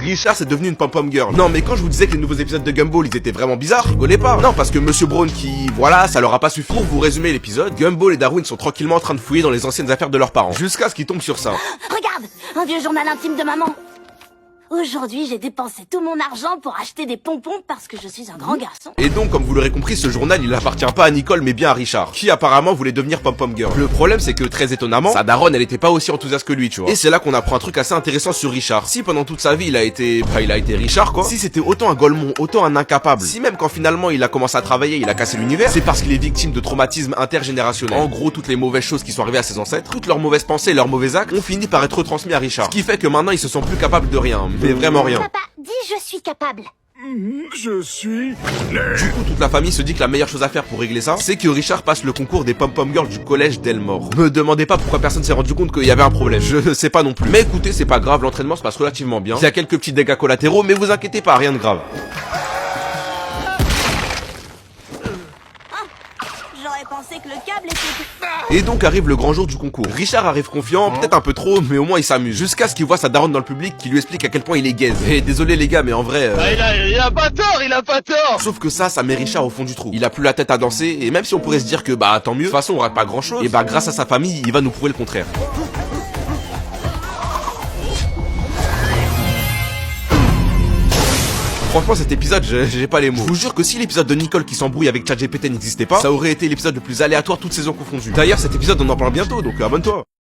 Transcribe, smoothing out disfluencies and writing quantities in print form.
Richard c'est devenu une pom-pom girl. Non mais quand je vous disais que les nouveaux épisodes de Gumball ils étaient vraiment bizarres, rigolez pas. Non parce que Monsieur Brown qui... Voilà, ça leur a pas suffi. Pour vous résumer l'épisode, Gumball et Darwin sont tranquillement en train de fouiller dans les anciennes affaires de leurs parents. Jusqu'à ce qu'ils tombent sur ça. Regarde, un vieux journal intime de maman. Aujourd'hui, j'ai dépensé tout mon argent pour acheter des pompons parce que je suis un grand garçon. Et donc, comme vous l'aurez compris, ce journal, il appartient pas à Nicole, mais bien à Richard, qui apparemment voulait devenir pom-pom girl. Le problème, c'est que, très étonnamment, sa daronne, elle était pas aussi enthousiaste que lui, tu vois. Et c'est là qu'on apprend un truc assez intéressant sur Richard. Si pendant toute sa vie, il a été Richard, quoi. Si c'était autant un golemon, autant un incapable. Si même quand finalement il a commencé à travailler, il a cassé l'univers, c'est parce qu'il est victime de traumatismes intergénérationnels. En gros, toutes les mauvaises choses qui sont arrivées à ses ancêtres, toutes leurs mauvaises pensées et leurs mauvais actes, ont fini par être retransmis à Richard. Ce qui fait que maintenant, il se sent plus capable de rien. Mais vraiment rien. Papa, dis je suis capable. Je suis... Du coup, toute la famille se dit que la meilleure chose à faire pour régler ça, c'est que Richard passe le concours des pom-pom girls du collège d'Elmore. Me demandez pas pourquoi personne s'est rendu compte qu'il y avait un problème. Je ne sais pas non plus. Mais écoutez, c'est pas grave, l'entraînement se passe relativement bien. Il y a quelques petits dégâts collatéraux, mais vous inquiétez pas, rien de grave. J'aurais pensé que le câble était... Et donc arrive le grand jour du concours. Richard arrive confiant, peut-être un peu trop, mais au moins il s'amuse. Jusqu'à ce qu'il voit sa daronne dans le public qui lui explique à quel point il est gaze. Et désolé les gars, mais en vrai... Il a pas tort, il a pas tort. Sauf que ça met Richard au fond du trou. Il a plus la tête à danser, et même si on pourrait se dire que bah tant mieux, de toute façon on rate pas grand chose, et bah grâce à sa famille, il va nous prouver le contraire. Franchement cet épisode, j'ai pas les mots. Je vous jure que si l'épisode de Nicole qui s'embrouille avec ChatGPT n'existait pas, ça aurait été l'épisode le plus aléatoire toutes saisons confondues. D'ailleurs cet épisode on en parle bientôt, donc abonne-toi.